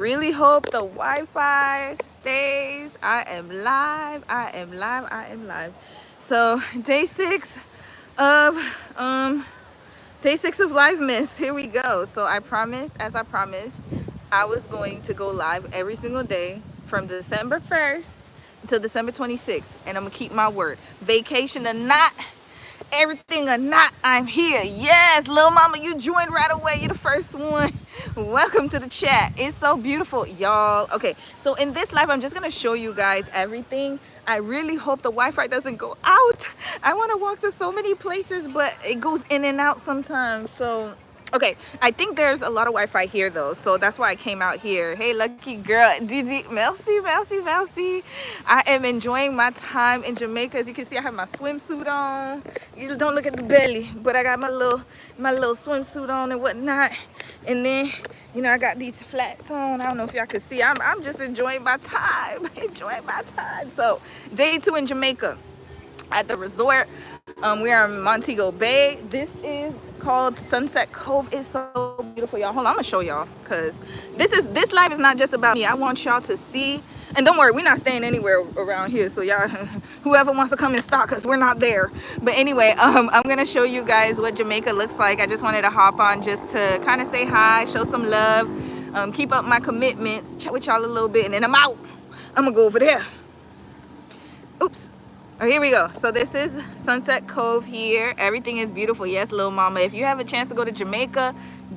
really hope the Wi-Fi stays. I am live. I am live. I am live. So of um day six of LiveMas. Here we go. So I promised, as I promised, I was going to go live every single day from December 1st until December 26th, and I'm gonna keep my word. Vacation or not, everything or not, I'm here. Yes, little mama, you joined right away. You're the first one. Welcome to the chat. It's so beautiful, y'all. Okay, so in this live, I'm just gonna show you guys everything. I really hope the Wi-Fi doesn't go out. I want to walk to so many places, but it goes in and out sometimes. So okay, I think there's a lot of Wi-Fi here though, so that's why I came out here. Hey, lucky girl, Didi, merci, merci, merci. I am enjoying my time in Jamaica. As you can see, I have my swimsuit on. You don't look at the belly, but I got my little swimsuit on and whatnot. And then, you know, I got these flats on. I don't know if y'all can see. I'm just enjoying my time, enjoying my time. So, day 2 in Jamaica at the resort. We are in Montego Bay. This is called Sunset Cove. It's so beautiful, y'all. Hold on, I'm gonna show y'all, because this live is not just about me. I want y'all to see. And don't worry, we're not staying anywhere around here, so y'all, whoever wants to come and stalk us, we're not there. But anyway, I'm gonna show you guys what Jamaica looks like. I just wanted to hop on just to kind of say hi, show some love, keep up my commitments, chat with y'all a little bit, and then I'm out. I'm gonna go over there. Oops. Oh, here we go. So this is Sunset Cove here. Everything is beautiful. Yes, little mama. If you have a chance to go to Jamaica,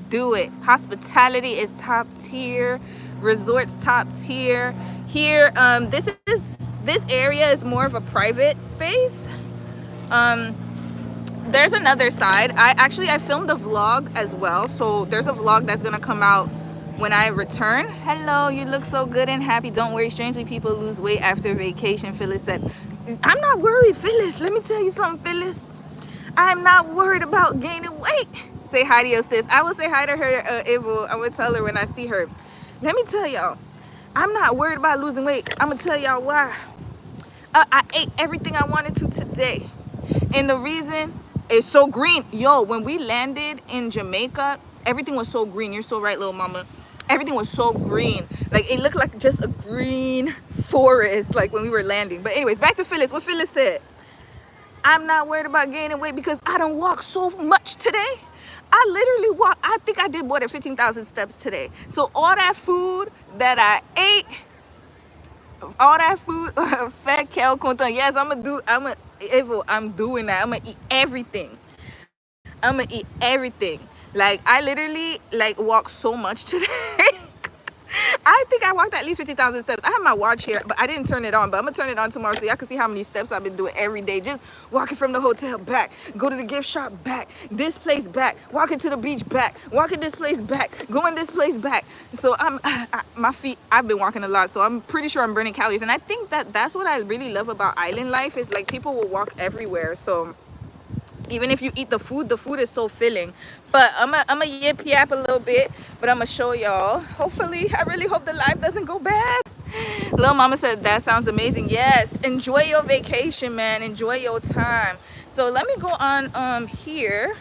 do it. Hospitality is top tier. Resorts top tier. Here, this area is more of a private space. There's another side. I filmed a vlog as well. So there's a vlog that's gonna come out when I return. Hello, you look so good and happy. Don't worry, strangely people lose weight after vacation, Phyllis said. I'm not worried, Phyllis. Let me tell you something, Phyllis. I'm not worried about gaining weight. Say hi to your sis. I will say hi to her, Evo. I'm gonna tell her when I see her. Let me tell y'all, I'm not worried about losing weight. I'm gonna tell y'all why. I ate everything I wanted to today. And the reason is so green. Yo, when we landed in Jamaica, everything was so green. You're so right, little mama. Everything was so green. Like, it looked like just a green forest, like when we were landing. But anyways, back to Phyllis. What Phyllis said. I'm not worried about gaining weight because I don't walk so much today. I literally walk. I think I did more than 15,000 steps today. So all that food that I ate, all that food, fat cal content. Yes, I'm doing that. I'm gonna eat everything. I'm gonna eat everything. Like, I literally walk so much today. I think I walked at least 50,000 steps. I have my watch here, but I didn't turn it on. But I'm gonna turn it on tomorrow so y'all can see how many steps I've been doing every day. Just walking from the hotel back, go to the gift shop back, this place back, walking to the beach back, walking this place back, going this place back. So my feet, I've been walking a lot, so I'm pretty sure I'm burning calories. And I think that's what I really love about island life, is like people will walk everywhere. So even if you eat the food is so filling. But I'm a yip yap a little bit, but I'm gonna show y'all. Hopefully, I really hope the live doesn't go bad. Little mama said that sounds amazing. Yes, enjoy your vacation, man. Enjoy your time. So let me go on here.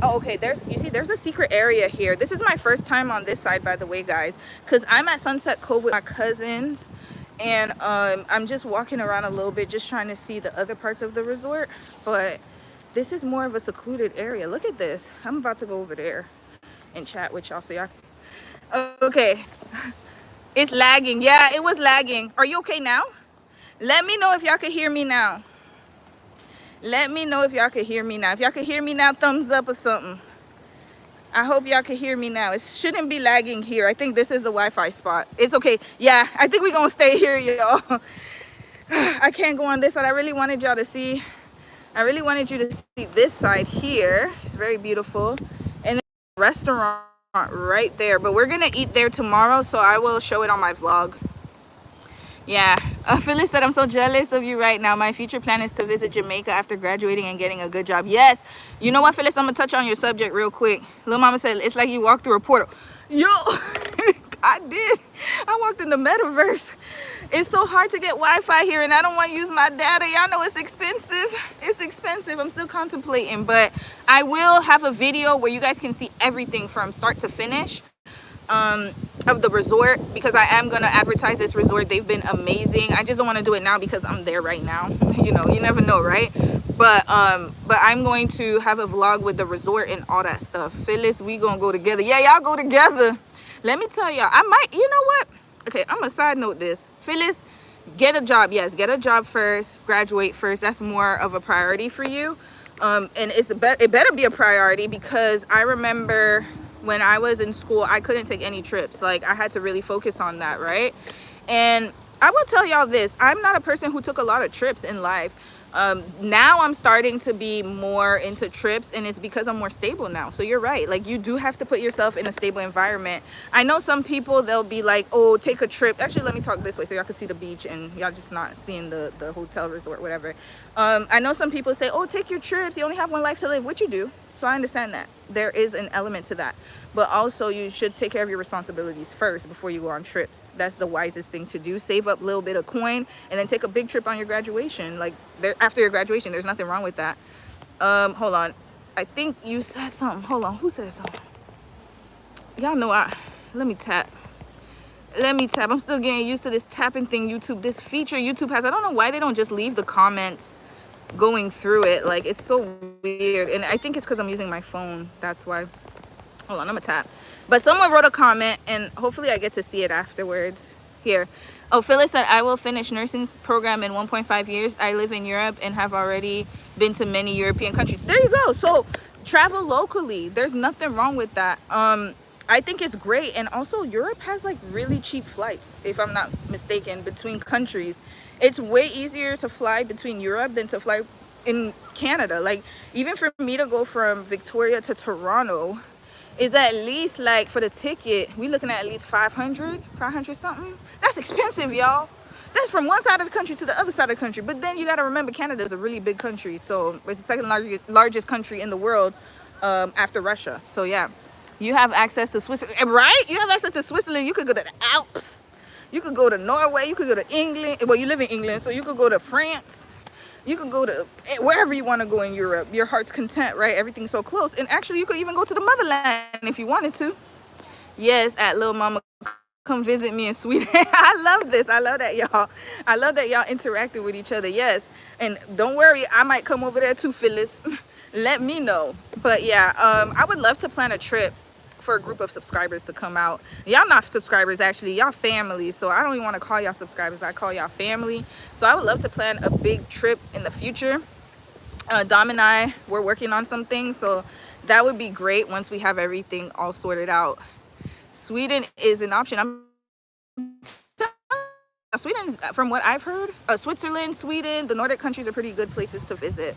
Oh, okay, there's a secret area here. This is my first time on this side, by the way, guys, because I'm at Sunset Cove with my cousins, and I'm just walking around a little bit, just trying to see the other parts of the resort. But this is more of a secluded area. Look at this. I'm about to go over there and chat with y'all so y'all. Okay. It's lagging. Yeah, it was lagging. Are you okay now? Let me know if y'all can hear me now. Let me know if y'all can hear me now. If y'all can hear me now, thumbs up or something. I hope y'all can hear me now. It shouldn't be lagging here. I think this is the Wi-Fi spot. It's okay. Yeah, I think we're gonna stay here, y'all. I can't go on this side. I really wanted y'all to see. I really wanted you to see this side here. It's very beautiful. And then a restaurant right there. But we're going to eat there tomorrow, so I will show it on my vlog. Yeah. Phyllis said, I'm so jealous of you right now. My future plan is to visit Jamaica after graduating and getting a good job. Yes. You know what, Phyllis? I'm going to touch on your subject real quick. Little mama said, it's like you walked through a portal. Yo, I did. I walked in the metaverse. It's so hard to get Wi-Fi here, and I don't want to use my data. Y'all know it's expensive. It's expensive. I'm still contemplating, but I will have a video where you guys can see everything from start to finish. of the resort, because I am gonna advertise this resort. They've been amazing. I just don't want to do it now because I'm there right now. You know, you never know, right? But I'm going to have a vlog with the resort and all that stuff. Phyllis, we gonna go together. Yeah, y'all go together. Let me tell y'all, I might, you know what? Okay, I'm gonna side note this. Phyllis, get a job. Yes, get a job first, graduate first. That's more of a priority for you. And it better be a priority, because I remember when I was in school, I couldn't take any trips. Like, I had to really focus on that, right? And I will tell y'all this, I'm not a person who took a lot of trips in life. Now I'm starting to be more into trips, and it's because I'm more stable now. So you're right, like, you do have to put yourself in a stable environment. I know some people, they'll be like, oh, take a trip. Actually, let me talk this way so y'all can see the beach and y'all just not seeing the hotel, resort, whatever. I know some people say, oh, take your trips, you only have one life to live, which you do. So I understand that there is an element to that, but also you should take care of your responsibilities first before you go on trips. That's the wisest thing to do. Save up a little bit of coin and then take a big trip on your graduation. Like, after your graduation, there's nothing wrong with that. Hold on, I think you said something. Hold on, who said something? Y'all know let me tap. I'm still getting used to this tapping thing. This feature YouTube has. I don't know why they don't just leave the comments going through it. Like, it's so weird, and I think it's because I'm using my phone. That's why. Hold on, I'm gonna tap. But someone wrote a comment, and hopefully I get to see it afterwards. Here. Oh, Phyllis said, I will finish nursing program in 1.5 years. I live in Europe and have already been to many European countries. There you go. So travel locally. There's nothing wrong with that. I think it's great. And also, Europe has like really cheap flights, if I'm not mistaken, between countries. It's way easier to fly between Europe than to fly in Canada. Like, even for me to go from Victoria to Toronto is at least, like, for the ticket, we looking at least 500 something. That's expensive, y'all. That's from one side of the country to the other side of the country. But then you got to remember, Canada is a really big country. So it's the second largest country in the world after Russia. So yeah, you have access to Switzerland, right? You have access to Switzerland. You could go to the Alps. You could go to Norway. You could go to England. Well, you live in England, so you could go to France. You could go to wherever you want to go in Europe. Your heart's content, right? Everything's so close. And actually, you could even go to the motherland if you wanted to. Yes, at Lil Mama, come visit me in Sweden. I love this. I love that, y'all. I love that y'all interacted with each other. Yes. And don't worry, I might come over there too, Phyllis. Let me know. But yeah, I would love to plan a trip for a group of subscribers to come out. Y'all not subscribers, actually, y'all family. So I don't even want to call y'all subscribers, I call y'all family. So I would love to plan a big trip in the future. Dom and I, we're working on some things, so that would be great once we have everything all sorted out. Sweden is an option. Sweden, from what I've heard, Switzerland, Sweden, the Nordic countries are pretty good places to visit.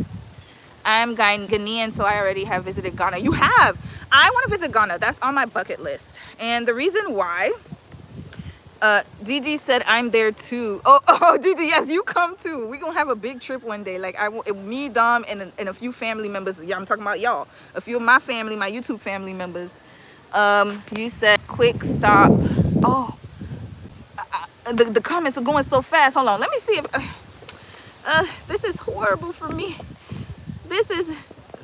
I'm Ghanaian, so I already have visited Ghana. You have? I want to visit Ghana. That's on my bucket list. And the reason why, Didi said I'm there too. Oh, Didi, yes, you come too. We're going to have a big trip one day. Like, me, Dom, and a few family members. Yeah, I'm talking about y'all. A few of my family, my YouTube family members. You said quick stop. Oh, the comments are going so fast. Hold on. Let me see if... this is horrible for me.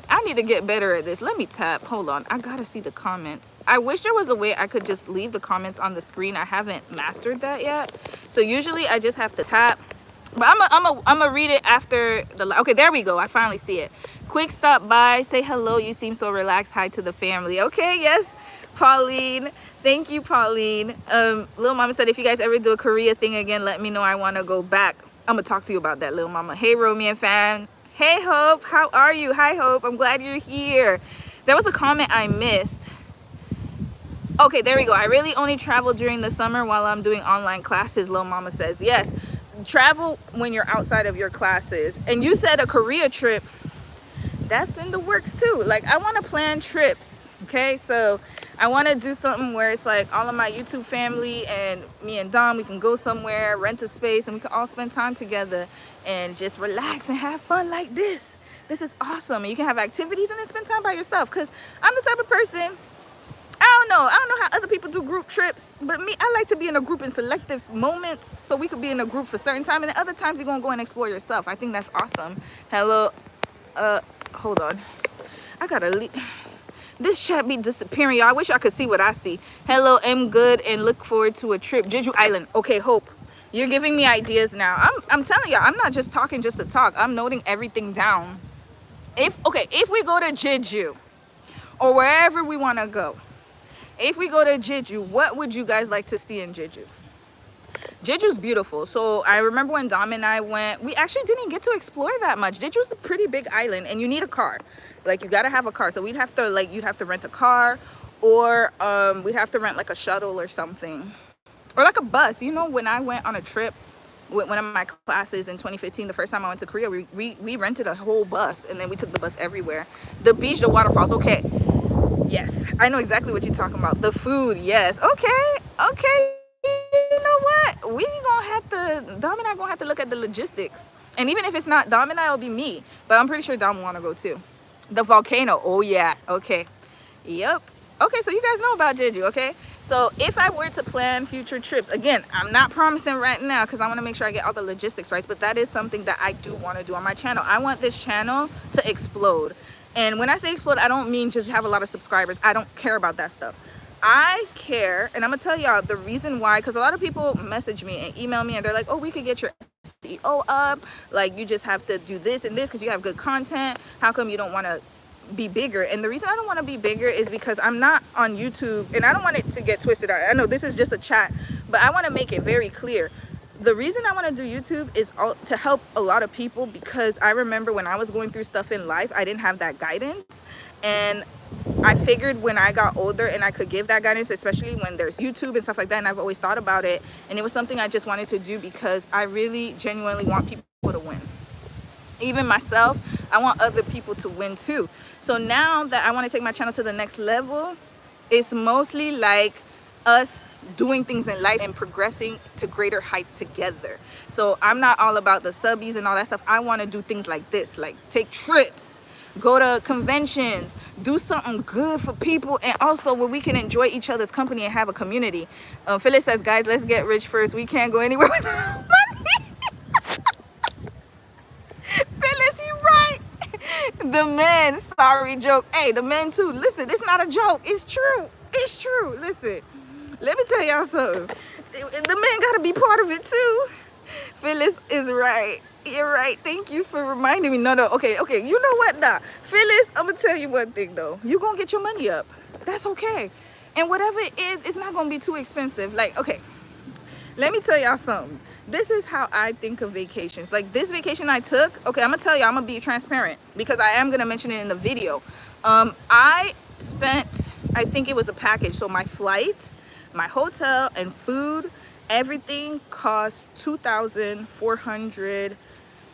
I need to get better at this. Let me tap. Hold on. I gotta see the comments. I wish there was a way I could just leave the comments on the screen. I haven't mastered that yet. So usually I just have to tap. But I'm gonna read it after the... Okay, there we go. I finally see it. Quick stop by. Say hello. You seem so relaxed. Hi to the family. Okay, yes. Pauline. Thank you, Pauline. Lil Mama said, if you guys ever do a Korea thing again, let me know. I want to go back. I'm gonna talk to you about that, Lil Mama. Hey, Romian fan. Hey, Hope, how are you? Hi, Hope, I'm glad you're here. There was a comment I missed. Okay, there we go. I really only travel during the summer while I'm doing online classes, Lil Mama says. Yes, travel when you're outside of your classes. And you said a Korea trip. That's in the works too. Like, I want to plan trips, okay? So I want to do something where it's like all of my YouTube family and me and Dom, we can go somewhere, rent a space, and we can all spend time together and just relax and have fun like this. This is awesome. And you can have activities and then spend time by yourself, because I'm the type of person, I don't know how other people do group trips, but me, I like to be in a group in selective moments, so we could be in a group for certain time, and then other times you're gonna go and explore yourself. I think that's awesome. Hello, hold on, I gotta leave. This chat be disappearing, y'all. I wish I could see what I see. Hello, I'm good and look forward to a trip. Jeju Island. Okay, Hope. You're giving me ideas now. I'm telling y'all, I'm not just talking just to talk. I'm noting everything down. If we go to Jeju or wherever we want to go, if we go to Jeju, what would you guys like to see in Jeju? Jeju's beautiful. So I remember when Dom and I went, we actually didn't get to explore that much. Jeju's a pretty big island and you need a car. Like, you gotta have a car. So we'd have to, like, you'd have to rent a car, or we'd have to rent like a shuttle or something, or like a bus. You know, when I went on a trip with one of my classes in 2015, the first time I went to Korea, we rented a whole bus and then we took the bus everywhere. The beach, the waterfalls. Okay, yes, I know exactly what you're talking about. The food, yes. Okay, you know what, we gonna have to, Dom and I gonna have to look at the logistics. And even if it's not Dom and I, it'll be me, but I'm pretty sure Dom want to go too. The volcano, oh yeah, okay, yep. Okay, so you guys know about Jeju. Okay, so if I were to plan future trips, again, I'm not promising right now because I want to make sure I get all the logistics right, but that is something that I do want to do on my channel. I want this channel to explode. And when I say explode, I don't mean just have a lot of subscribers. I don't care about that stuff. I care, and I'm gonna tell y'all the reason why, because a lot of people message me and email me and they're like, oh, we could get your SEO up, like you just have to do this and this because you have good content. How come you don't want to be bigger? And the reason I don't want to be bigger is because I'm not on YouTube, and I don't want it to get twisted. I know this is just a chat, but I want to make it very clear. The reason I want to do YouTube is to help a lot of people, because I remember when I was going through stuff in life, I didn't have that guidance, and I figured when I got older and I could give that guidance, especially when there's YouTube and stuff like that, and I've always thought about it, and it was something I just wanted to do because I really genuinely want people to win. Even myself, I want other people to win too. So now that I want to take my channel to the next level, it's mostly like us doing things in life and progressing to greater heights together. So I'm not all about the subbies and all that stuff. I want to do things like this, like take trips, go to conventions, do something good for people, and also where we can enjoy each other's company and have a community. Phyllis says, guys, let's get rich first. We can't go anywhere without money. Phyllis, you right. The men, sorry, joke. Hey, the men too. Listen, it's not a joke. It's true. It's true. Listen, let me tell y'all something. The men got to be part of it too. Phyllis is right. You're right. Thank you for reminding me. No. Okay. You know what? Nah. Phyllis, I'm going to tell you one thing though. You're going to get your money up. That's okay. And whatever it is, it's not going to be too expensive. Like, okay, let me tell y'all something. This is how I think of vacations. Like this vacation I took, okay, I'm going to tell you, I'm going to be transparent because I am going to mention it in the video. I spent, I think it was a package. So my flight, my hotel and food, everything cost $2,400.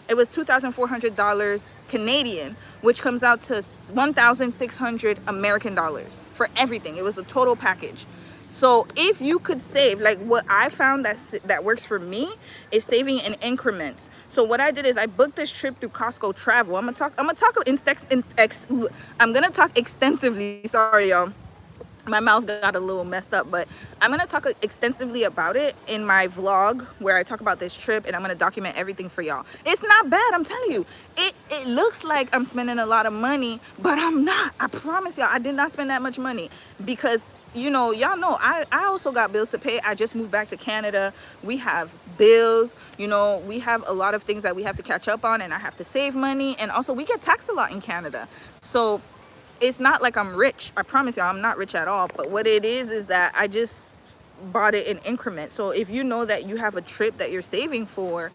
It was $2,400 Canadian, which comes out to 1,600 American dollars for everything. It was a total package. So if you could save, like what I found that works for me is saving in increments. So what I did is I booked this trip through Costco Travel. I'm gonna talk extensively. Sorry, y'all. My mouth got a little messed up, but I'm gonna talk extensively about it in my vlog where I talk about this trip, and I'm gonna document everything for y'all. It's not bad, I'm telling you. It looks like I'm spending a lot of money, but I'm not. I promise y'all, I did not spend that much money because, you know, y'all know I also got bills to pay. I just moved back to Canada. We have bills, you know, we have a lot of things that we have to catch up on, and I have to save money, and also we get taxed a lot in Canada. So it's not like I'm rich. I promise y'all I'm not rich at all. But what it is that I just bought it in increments. So if you know that you have a trip that you're saving for,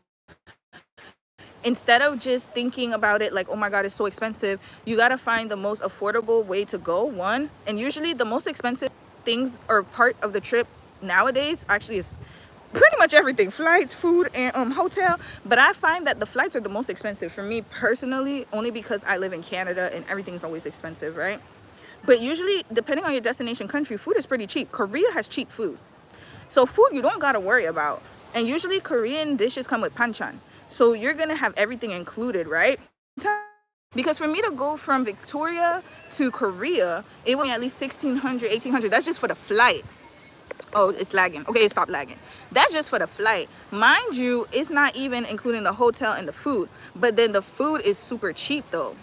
instead of just thinking about it like, oh my God, it's so expensive, you got to find the most affordable way to go, one. And usually the most expensive things or part of the trip nowadays actually is pretty much everything: flights, food, and hotel. But I find that the flights are the most expensive for me personally, only because I live in Canada and everything's always expensive, right? But usually, depending on your destination country, food is pretty cheap. Korea has cheap food, so food you don't gotta worry about. And usually Korean dishes come with banchan, so you're gonna have everything included, right? Because for me to go from Victoria to Korea, it would be at least $1,600, $1,800. That's just for the flight. Oh, it's lagging. Okay, it stopped lagging. That's just for the flight. Mind you, it's not even including the hotel and the food. But then the food is super cheap though.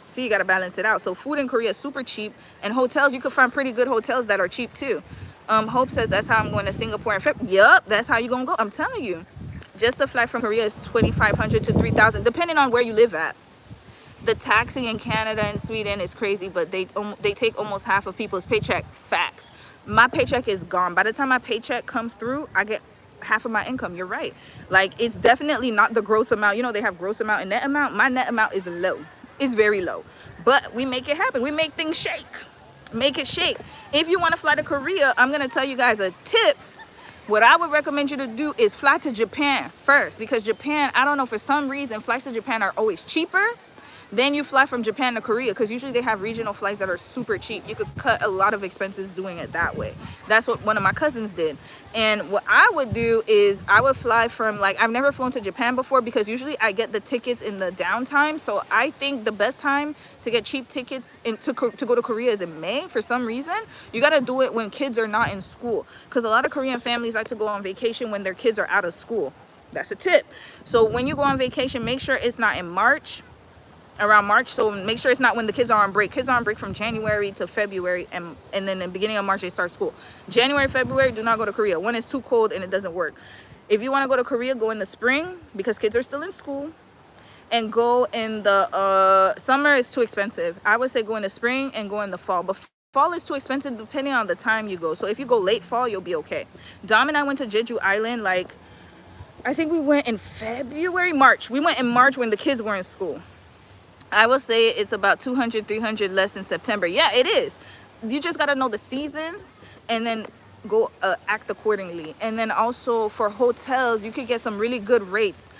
See, you got to balance it out. So food in Korea is super cheap, and hotels, you can find pretty good hotels that are cheap too. Hope says that's how I'm going to Singapore in February. Yup, that's how you're going to go. I'm telling you. Just the flight from Korea is 2,500 to 3,000, depending on where you live at. The taxing in Canada and Sweden is crazy, but they take almost half of people's paycheck. Facts. My paycheck is gone. By the time my paycheck comes through, I get half of my income. You're right. Like, it's definitely not the gross amount. You know, they have gross amount and net amount. My net amount is low. It's very low. But we make it happen. We make things shake. Make it shake. If you want to fly to Korea, I'm going to tell you guys a tip. What I would recommend you to do is fly to Japan first, because Japan, I don't know, for some reason, flights to Japan are always cheaper. Then you fly from Japan to Korea, because usually they have regional flights that are super cheap. You could cut a lot of expenses doing it that way. That's what one of my cousins did. And what I would do is I would fly from, like, I've never flown to Japan before, because usually I get the tickets in the downtime. So I think the best time to get cheap tickets to go to Korea is in May. For some reason, you got to do it when kids are not in school, because a lot of Korean families like to go on vacation when their kids are out of school. That's a tip. So when you go on vacation, make sure it's not in March. Around March, so make sure it's not when the kids are on break. Kids are on break from January to February, and then in the beginning of March they start school. January, February, do not go to Korea. One, it's too cold and it doesn't work. If you want to go to Korea, go in the spring, because kids are still in school, and go in the summer is too expensive. I would say go in the spring and go in the fall, but fall is too expensive depending on the time you go. So if you go late fall, you'll be okay. Dom and I went to Jeju Island, like, I think we went in March. We went in March when the kids were in school. I will say it's about 200, 300 less in September. Yeah, it is. You just got to know the seasons and then go act accordingly. And then also for hotels, you could get some really good rates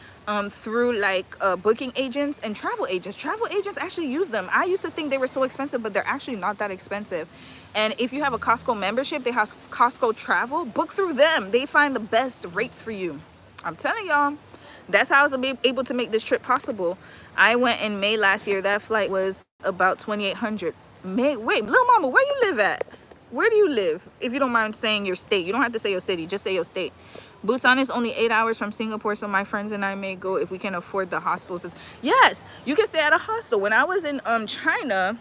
through like booking agents and travel agents. Travel agents actually use them. I used to think they were so expensive, but they're actually not that expensive. And if you have a Costco membership, they have Costco travel. Book through them. They find the best rates for you. I'm telling y'all. That's how I was able to make this trip possible. I went in May last year. That flight was about 2,800. May, wait, little mama, where you live at? Where do you live? If you don't mind saying your state. You don't have to say your city, just say your state. Busan is only 8 hours from Singapore, so my friends and I may go if we can afford the hostels. Yes, you can stay at a hostel. When I was in China,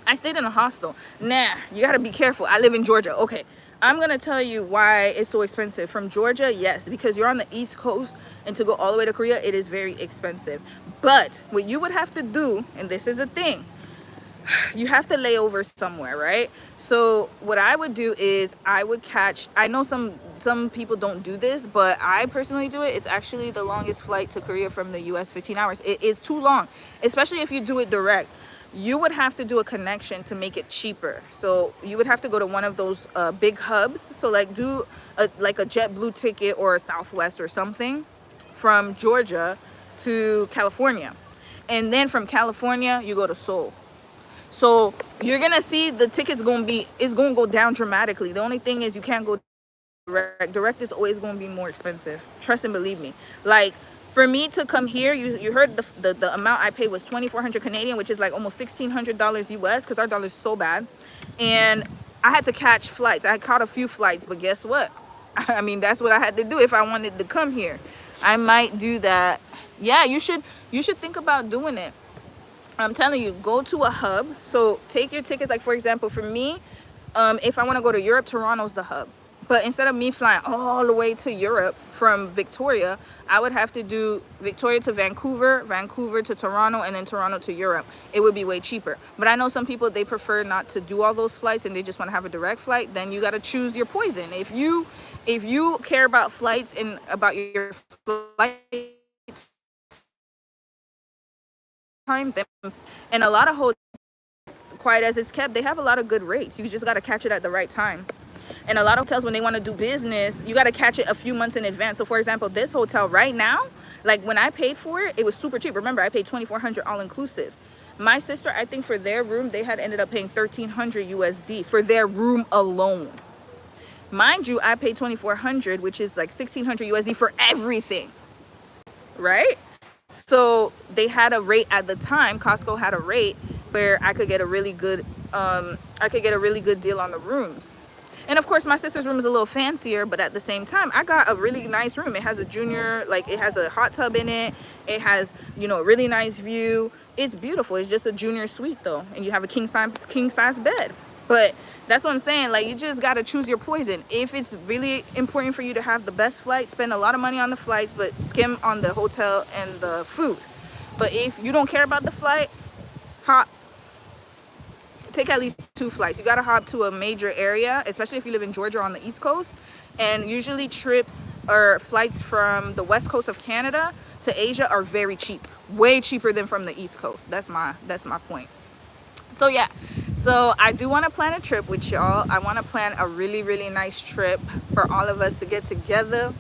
I stayed in a hostel. Nah, you gotta be careful. I live in Georgia. Okay, I'm gonna tell you why it's so expensive. From Georgia, yes, because you're on the East Coast, and to go all the way to Korea, it is very expensive. But what you would have to do, and this is a thing, you have to lay over somewhere, right? So what I would do is I would catch, I know some people don't do this, but I personally do it. It's actually the longest flight to Korea from the US, 15 hours. It is too long, especially if you do it direct. You would have to do a connection to make it cheaper. So you would have to go to one of those big hubs. So like do like a JetBlue ticket or a Southwest or something from Georgia to California. And then from California, you go to Seoul. So you're gonna see the tickets is gonna go down dramatically. The only thing is you can't go direct. Direct is always gonna be more expensive. Trust and believe me. Like for me to come here, you heard the amount I paid was 2,400 Canadian, which is like almost $1,600 US, because our dollar is so bad. And I had to catch flights. I caught a few flights, but guess what? I mean, that's what I had to do if I wanted to come here. I might do that. Yeah, you should think about doing it. I'm telling you, go to a hub. So take your tickets. Like for example, for me, if I want to go to Europe, Toronto's the hub. But instead of me flying all the way to Europe from Victoria, I would have to do Victoria to Vancouver, Vancouver to Toronto, and then Toronto to Europe. It would be way cheaper. But I know some people, they prefer not to do all those flights and they just want to have a direct flight. Then you got to choose your poison. If you care about flights and about your flight time, then, and a lot of hotels, quiet as it's kept, they have a lot of good rates. You just got to catch it at the right time. And a lot of hotels, when they want to do business, you got to catch it a few months in advance. So for example, this hotel right now, like when I paid for it, it was super cheap. Remember, I paid 2,400 all inclusive. My sister, I think for their room, they had ended up paying 1,300 USD for their room alone. Mind you, I paid 2,400, which is like 1,600 USD for everything, right? So they had a rate at the time. Costco had a rate where I could get a really good, deal on the rooms. And of course my sister's room is a little fancier, but at the same time I got a really nice room. It has a junior, like it has a hot tub in it, it has, you know, a really nice view. It's beautiful. It's just a junior suite though, and you have a king size bed. But that's what I'm saying, like you just got to choose your poison. If it's really important for you to have the best flight, spend a lot of money on the flights, but skim on the hotel and the food. But if you don't care about the flight, take at least 2 flights. You got to hop to a major area, especially if you live in Georgia or on the East Coast. And usually trips or flights from the West Coast of Canada to Asia are very cheap, way cheaper than from the East Coast. That's my point. So yeah, so I do want to plan a trip with y'all. I want to plan a really, really nice trip for all of us to get together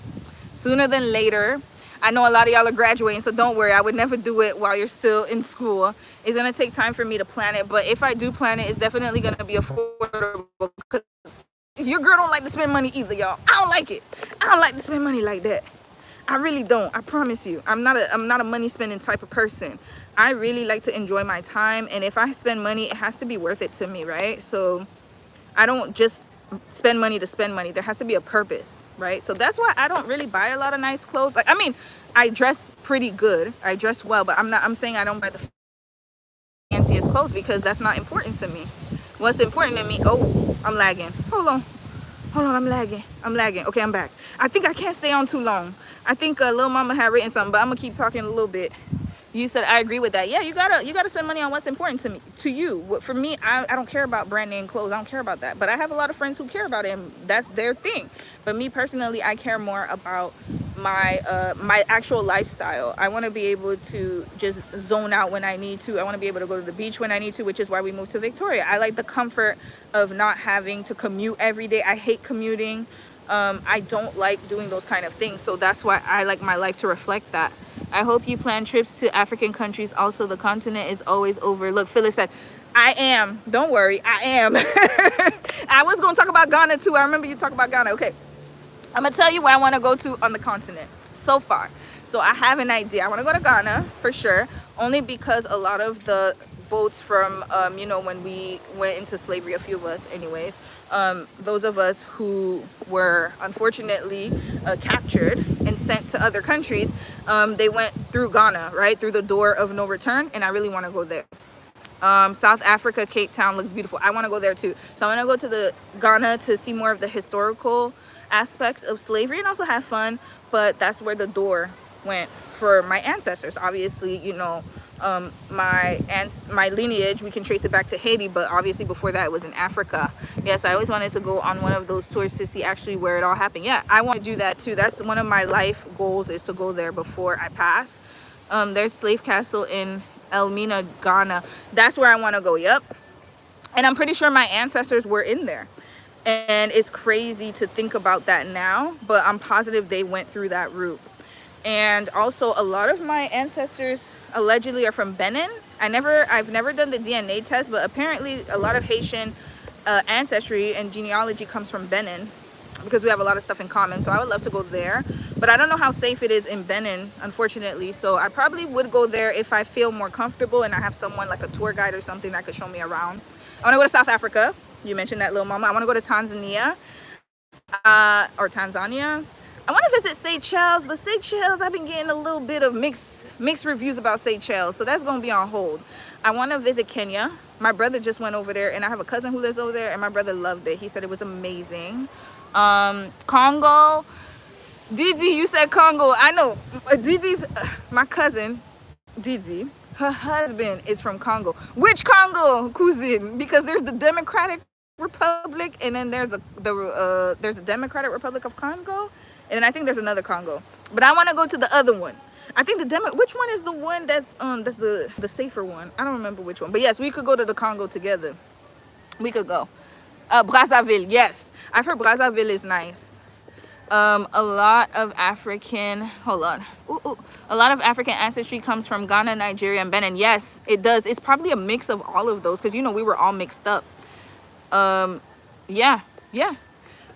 sooner than later. I know a lot of y'all are graduating, so don't worry. I would never do it while you're still in school. It's going to take time for me to plan it, but if I do plan it, it's definitely going to be affordable, because your girl don't like to spend money either, y'all. I don't like it. I don't like to spend money like that. I really don't. I promise you. I'm not a money spending type of person. I really like to enjoy my time, and if I spend money, it has to be worth it to me, right? So I don't just spend money to spend money. There has to be a purpose, right? So that's why I don't really buy a lot of nice clothes. Like, I mean, I dress pretty good, I dress well, but I'm saying I don't buy the fanciest clothes, because that's not important to me. What's important to me, oh, I'm lagging, hold on, I'm lagging. Okay, I'm back. I think I can't stay on too long. I think Lil Mama had written something, but I'm gonna keep talking a little bit. You said I agree with that. Yeah, you gotta spend money on what's important to you. For me, I don't care about brand name clothes. I don't care about that. But I have a lot of friends who care about it, and that's their thing. But me personally, I care more about my my actual lifestyle. I want to be able to just zone out when I need to. I want to be able to go to the beach when I need to, which is why we moved to Victoria. I like the comfort of not having to commute every day. I hate commuting. I don't like doing those kind of things. So that's why I like my life to reflect that. I hope you plan trips to African countries. Also, the continent is always overlooked. Phyllis said, I am. Don't worry, I am. I was going to talk about Ghana too. I remember you talk about Ghana. Okay. I'm going to tell you where I want to go to on the continent so far. So I have an idea. I want to go to Ghana for sure. Only because a lot of the boats from, you know, when we went into slavery, a few of us anyways, those of us who were unfortunately captured and sent to other countries, they went through Ghana, right? Through the door of no return. And I really want to go there. South Africa, Cape Town looks beautiful. I want to go there too. So I want to go to the Ghana to see more of the historical aspects of slavery and also have fun. But that's where the door went for my ancestors. Obviously, you know, my lineage, we can trace it back to Haiti, but obviously before that it was in Africa. Yes, I always wanted to go on one of those tours to see actually where it all happened. Yeah, I want to do that too. That's one of my life goals, is to go there before I pass. There's Slave Castle in Elmina, Ghana. That's where I want to go. Yep. And I'm pretty sure my ancestors were in there, and it's crazy to think about that now, but I'm positive they went through that route. And also a lot of my ancestors allegedly are from Benin. I've never done the DNA test, but apparently a lot of Haitian ancestry and genealogy comes from Benin, because we have a lot of stuff in common. So I would love to go there, but I don't know how safe it is in Benin, unfortunately. So I probably would go there if I feel more comfortable and I have someone like a tour guide or something that could show me around. I want to go to South Africa. You mentioned that, Lil Mama. I want to go to Tanzania or Tanzania. I want to visit Seychelles, but Seychelles, I've been getting a little bit of mixed reviews about Seychelles, so that's going to be on hold. I want to visit Kenya. My brother just went over there, and I have a cousin who lives over there, and my brother loved it. He said it was amazing. Congo. Didi, you said Congo. I know. Didi's, my cousin, Didi, her husband is from Congo. Which Congo, cousin? Because there's the Democratic Republic, and then there's the Democratic Republic of Congo. And then I think there's another Congo, but I want to go to the other one. I think which one is the one that's the safer one? I don't remember which one, but yes, we could go to the Congo together. We could go. Brazzaville, yes, I've heard Brazzaville is nice. A lot of African, a lot of African ancestry comes from Ghana, Nigeria, and Benin. Yes, it does. It's probably a mix of all of those, because you know we were all mixed up. Yeah.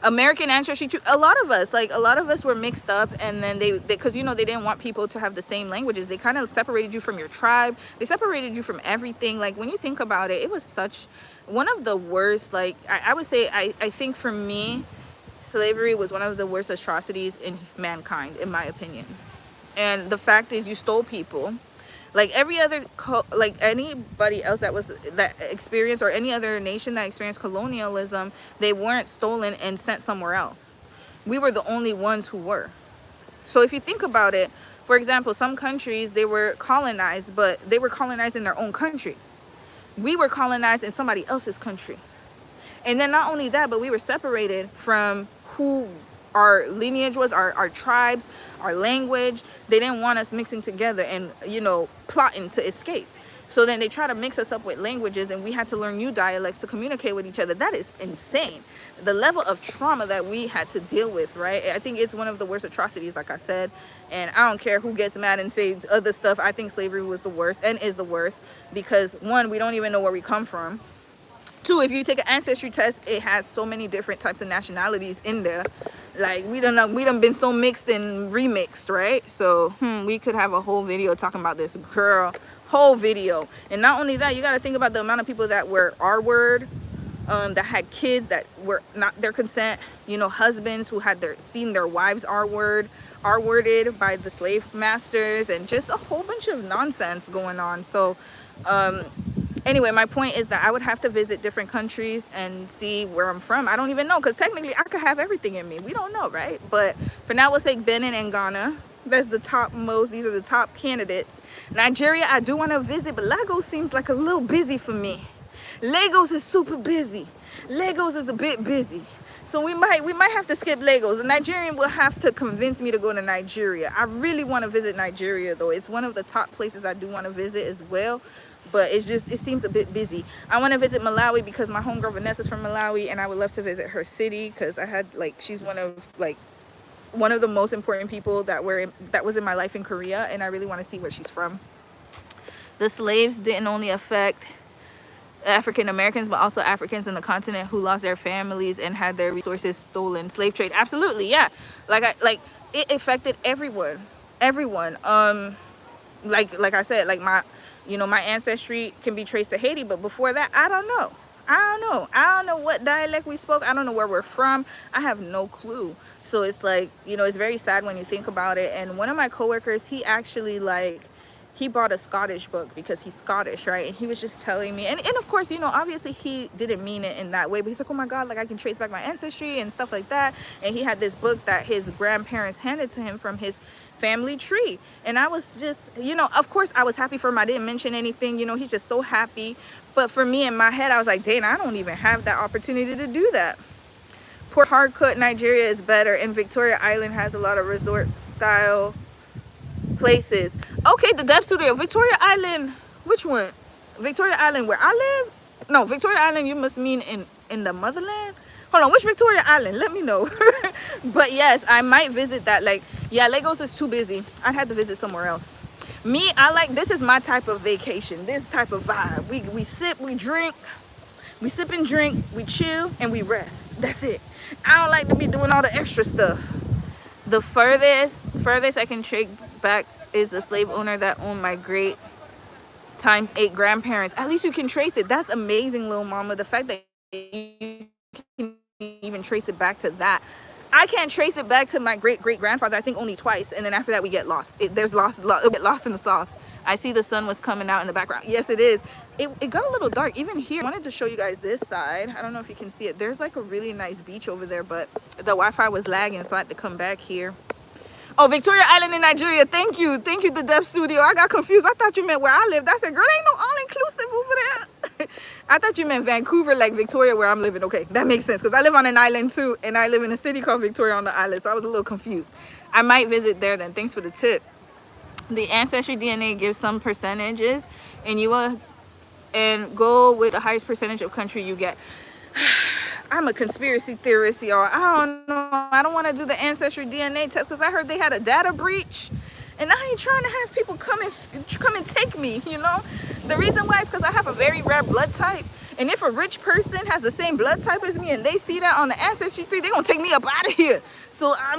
American ancestry too. A lot of us were mixed up, and then they because you know they didn't want people to have the same languages. They kind of separated you from your tribe. They separated you from everything. Like when you think about it, it was such one of the worst, like I would say, I think for me, slavery was one of the worst atrocities in mankind, in my opinion. And the fact is, you stole people. Like every other, like anybody else that experienced, or any other nation that experienced colonialism, they weren't stolen and sent somewhere else. We were the only ones who were. So if you think about it, for example, some countries, they were colonized, but they were colonized in their own country. We were colonized in somebody else's country. And then not only that, but we were separated from who our lineage was, our tribes, our language. They didn't want us mixing together and, you know, plotting to escape. So then they try to mix us up with languages, and we had to learn new dialects to communicate with each other. That is insane. The level of trauma that we had to deal with, right? I think it's one of the worst atrocities, like I said. And I don't care who gets mad and says other stuff. I think slavery was the worst and is the worst because, one, we don't even know where we come from. Two, if you take an ancestry test, it has so many different types of nationalities in there. Like we done been so mixed and remixed, right? So we could have a whole video talking about this, girl. Whole video. And not only that, you got to think about the amount of people that were R-word, that had kids that were not their consent, you know, husbands who had seen their wives R-worded by the slave masters, and just a whole bunch of nonsense going on. So anyway, my point is that I would have to visit different countries and see where I'm from. I don't even know, because technically I could have everything in me. We don't know, right? But for now, we'll say Benin and Ghana. That's the top most. These are the top candidates. Nigeria, I do want to visit, but Lagos seems like a little busy for me. Lagos is super busy. Lagos is a bit busy. So we might have to skip Lagos. A Nigerian will have to convince me to go to Nigeria. I really want to visit Nigeria, though. It's one of the top places I do want to visit as well. But it seems a bit busy. I want to visit Malawi because my homegirl Vanessa's from Malawi, and I would love to visit her city because she's one of the most important people that was in my life in Korea, and I really want to see where she's from. The slaves didn't only affect African Americans, but also Africans in the continent who lost their families and had their resources stolen. Slave trade, absolutely, yeah. It affected everyone. Like I said, like my ancestry can be traced to Haiti, but before that, I don't know. I don't know what dialect we spoke. I don't know where we're from. I have no clue. So it's like, it's very sad when you think about it. And one of my coworkers, he actually he bought a Scottish book because he's Scottish, right? And he was just telling me, and of course, obviously he didn't mean it in that way, but he's like, oh my God, I can trace back my ancestry and stuff like that. And he had this book that his grandparents handed to him from his family tree. And I was just, of course I was happy for him. I didn't mention anything, he's just so happy. But for me, in my head, I was like, Dana, I don't even have that opportunity to do that. Port Harcourt, Nigeria is better, and Victoria Island has a lot of resort style places. Okay, the Dub Studio, Victoria Island, which one? Victoria Island where I live? No, Victoria Island, you must mean in the motherland? Hold on, which Victoria Island? Let me know. But yes, I might visit that. Lagos is too busy. I'd have to visit somewhere else. Me, this is my type of vacation, this type of vibe. We sip, we drink, we sip and drink, we chill, and we rest. That's it. I don't like to be doing all the extra stuff. The furthest I can trace back is the slave owner that owned my great times 8 grandparents. At least you can trace it. That's amazing, little mama. The fact that you can even trace it back to that. I can't trace it back to my great-great-grandfather, I think only twice, and then after that we get lost. It'll get lost in the sauce. I see the sun was coming out in the background. Yes, it is. It got a little dark even here. I wanted to show you guys this side. I don't know if you can see it. There's a really nice beach over there, but the Wi-Fi was lagging, so I had to come back here. Oh, Victoria Island in Nigeria. Thank you, the Deaf Studio. I got confused. I thought you meant where I lived. I said, girl, ain't no all-inclusive over there. I thought you meant Vancouver, like Victoria, where I'm living. Okay, that makes sense, because I live on an island too, and I live in a city called Victoria on the island, so I was a little confused. I might visit there then. Thanks for the tip. The Ancestry DNA gives some percentages, and you will go with the highest percentage of country you get. I'm a conspiracy theorist, y'all. I don't know. I don't want to do the Ancestry DNA test because I heard they had a data breach. And I ain't trying to have people come and take me, The reason why is because I have a very rare blood type. And if a rich person has the same blood type as me and they see that on the Ancestry 3, they're going to take me up out of here. So I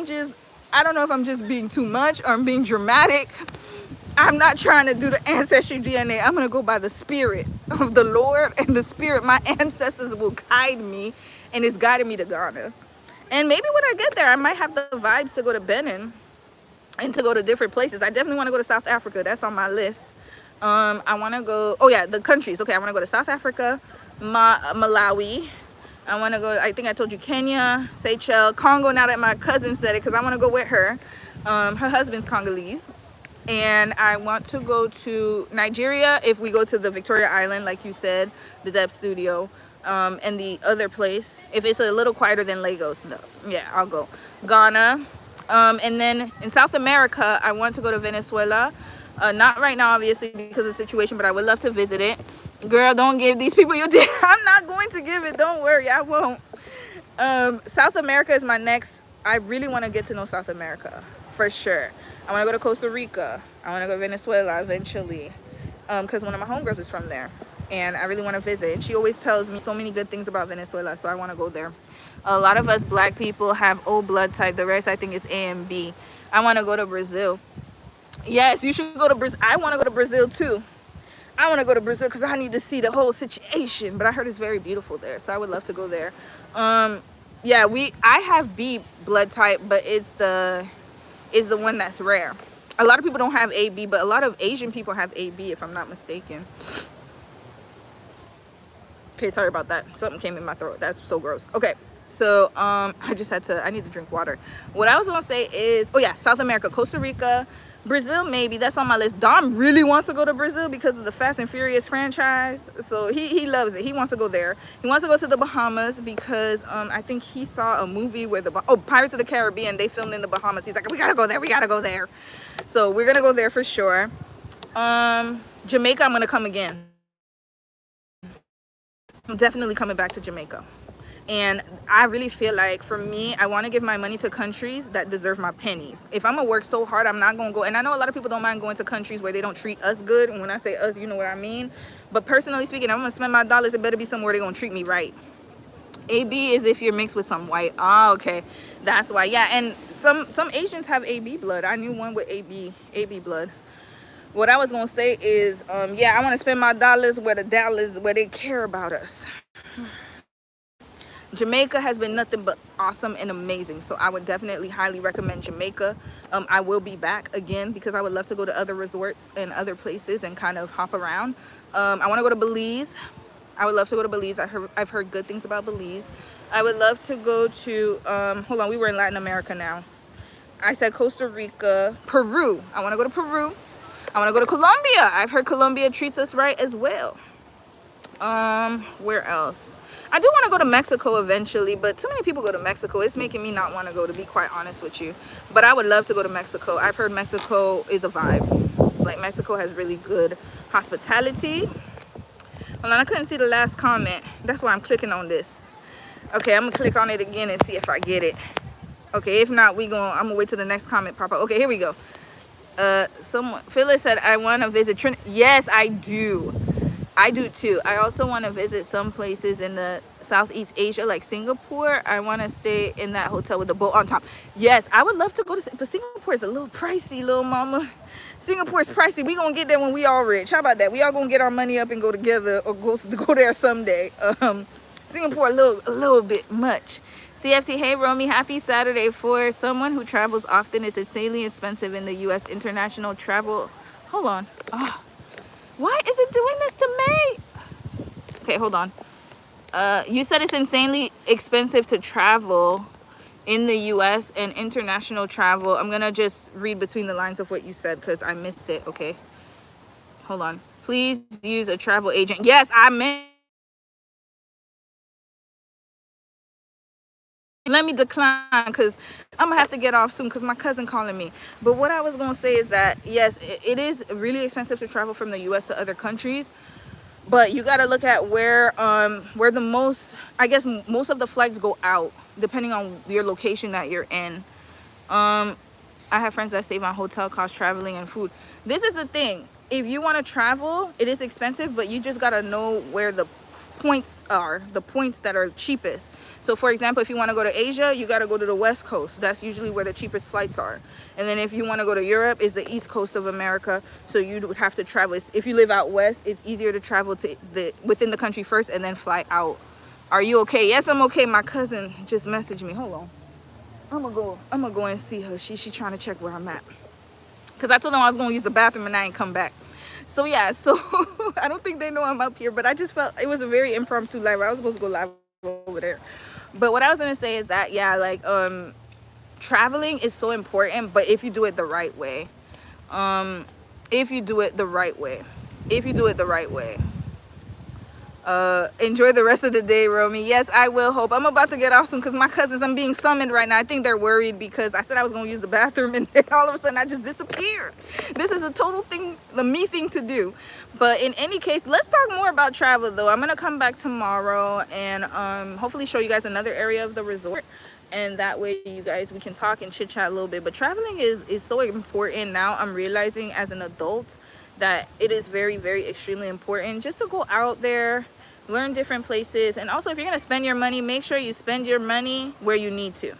don't know if I'm just being too much or I'm being dramatic. I'm not trying to do the Ancestry DNA. I'm going to go by the spirit. of the Lord and the Spirit, my ancestors will guide me, and it's guiding me to Ghana. And maybe when I get there, I might have the vibes to go to Benin and to go to different places. I definitely want to go to South Africa. That's on my list. I want to go, oh yeah, the countries. Okay, I want to go to South Africa, Malawi. I want to go, I think I told you, Kenya, Seychelles, Congo, now that my cousin said it, because I want to go with her. Her husband's Congolese. And I want to go to Nigeria if we go to the Victoria Island, like you said, the Deb Studio. And the other place, if it's a little quieter than Lagos, no, yeah, I'll go. Ghana. And then in South America, I want to go to Venezuela. Not right now, obviously, because of the situation, but I would love to visit it. Girl, don't give these people your dick. I'm not going to give it. Don't worry, I won't. South America is my next. I really want to get to know South America, for sure. I want to go to Costa Rica. I want to go to Venezuela eventually, because one of my homegirls is from there. And I really want to visit. And she always tells me so many good things about Venezuela, so I want to go there. A lot of us black people have O blood type. The rest, I think, is A and B. I want to go to Brazil. Yes, you should go to Brazil. I want to go to Brazil, too. I want to go to Brazil because I need to see the whole situation. But I heard it's very beautiful there, so I would love to go there. Yeah, I have B blood type, but it's the one that's rare. A lot of people don't have AB, but a lot of Asian people have AB, if I'm not mistaken. Okay, sorry about that. Something came in my throat. That's so gross. Okay, so I need to drink water. What I was gonna say is, oh yeah, South America, Costa Rica, Brazil, maybe. That's on my list. Dom really wants to go to Brazil because of the Fast and Furious franchise. So he loves it. He wants to go there. He wants to go to the Bahamas because I think he saw a movie where Pirates of the Caribbean, they filmed in the Bahamas. He's like, we gotta go there. We gotta go there. So we're gonna go there for sure. Jamaica, I'm gonna come again. I'm definitely coming back to Jamaica. And I really feel like, for me, I want to give my money to countries that deserve my pennies. If I'm going to work so hard, I'm not going to go. And I know a lot of people don't mind going to countries where they don't treat us good. And when I say us, you know what I mean. But personally speaking, I'm going to spend my dollars. It better be somewhere they're going to treat me right. AB is if you're mixed with some white. Oh, okay. That's why. Yeah, and some Asians have AB blood. I knew one with AB blood. What I was going to say is, yeah, I want to spend my dollars where they care about us. Jamaica has been nothing but awesome and amazing. So I would definitely highly recommend Jamaica. I will be back again because I would love to go to other resorts and other places and kind of hop around. I want to go to Belize. I would love to go to Belize. I've heard good things about Belize. I would love to go to, hold on, we were in Latin America now. I said Costa Rica, Peru. I want to go to Peru. I want to go to Colombia. I've heard Colombia treats us right as well. Where else? I do want to go to Mexico eventually, but too many people go to Mexico. It's making me not want to go, to be quite honest with you. But I would love to go to Mexico. I've heard Mexico is a vibe. Like, Mexico has really good hospitality. Hold on, I couldn't see the last comment. That's why I'm clicking on this. Okay, I'm going to click on it again and see if I get it. Okay, if not, I'm going to wait till the next comment pop up. Okay, here we go. Phyllis said, I want to visit Trinidad. Yes, I do. I do too. I also want to visit some places in the Southeast Asia, like Singapore. I want to stay in that hotel with the boat on top. Yes, I would love to go to, but Singapore is a little pricey, little mama. Singapore is pricey. We gonna get there when we all rich. How about that? We all gonna get our money up and go together, or go there someday. Singapore a little bit much. CFT, hey Romy, happy Saturday. For someone who travels often, it's insanely expensive in the U.S. international travel. Hold on. Oh. Why is it doing this to me? Okay, hold on. You said it's insanely expensive to travel in the U.S. and international travel. I'm going to just read between the lines of what you said because I missed it, okay? Hold on. Please use a travel agent. Yes, I meant. Let me decline because I'm going to have to get off soon because my cousin calling me. But what I was going to say is that, yes, it is really expensive to travel from the U.S. to other countries. But you got to look at where the most of the flights go out, depending on your location that you're in. I have friends that save on hotel costs, traveling, and food. This is the thing. If you want to travel, it is expensive, but you just got to know where the points are, the points that are cheapest. So for example, if you want to go to Asia, you got to go to the West Coast. That's usually where the cheapest flights are. And then if you want to go to Europe, it's the East Coast of America. So you would have to travel. If you live out west, it's easier to travel to within the country first and then fly out. Are you okay? Yes, I'm okay. My cousin just messaged me. Hold on. I'm gonna go and see her. She trying to check where I'm at. Cause I told them I was gonna use the bathroom and I ain't come back. So yeah, so I don't think they know I'm up here, but I just felt it was a very impromptu live. I was supposed to go live over there. But what I was gonna say is that, yeah, like traveling is so important, but if you do it the right way. If you do it the right way. Enjoy the rest of the day, Romy. Yes, I will. Hope. I'm about to get off soon because my cousins, I'm being summoned right now. I think they're worried because I said I was going to use the bathroom and then all of a sudden I just disappeared. This is a total thing, the me thing to do. But in any case, let's talk more about travel though. I'm going to come back tomorrow and hopefully show you guys another area of the resort. And that way you guys, we can talk and chit chat a little bit. But traveling is so important now. I'm realizing as an adult that it is very, very extremely important just to go out there, learn different places. And also, if you're gonna spend your money, make sure you spend your money where you need to.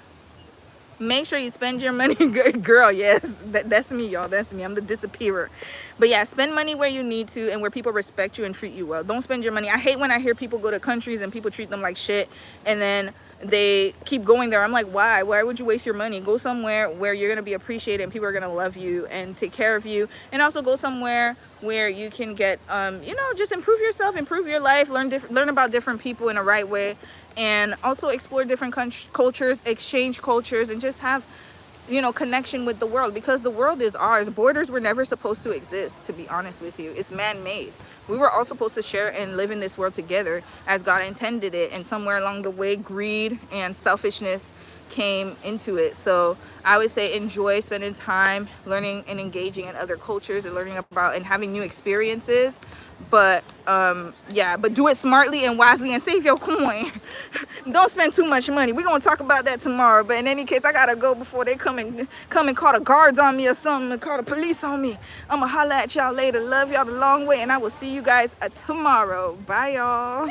Make sure you spend your money. Girl, yes, that's me, y'all. That's me. I'm the disappearer. But yeah, spend money where you need to and where people respect you and treat you well. Don't spend your money. I hate when I hear people go to countries and people treat them like shit and then they keep going there. I'm like, why would you waste your money? Go somewhere where you're going to be appreciated and people are going to love you and take care of you. And also go somewhere where you can get you know, just improve yourself, improve your life, learn about different people in a right way, and also explore different cultures, exchange cultures, and just have, you know, connection with the world, because the world is ours. Borders were never supposed to exist, to be honest with you. It's man-made. We were all supposed to share and live in this world together as God intended it, and somewhere along the way greed and selfishness came into it. So I would say enjoy spending time learning and engaging in other cultures and learning about and having new experiences. But yeah, but do it smartly and wisely and save your coin. Don't spend too much money. We're gonna talk about that tomorrow. But in any case, I gotta go before they come and call the guards on me or something and call the police on me. I'm gonna holla at y'all later. Love y'all the long way, and I will see you guys tomorrow. Bye, y'all.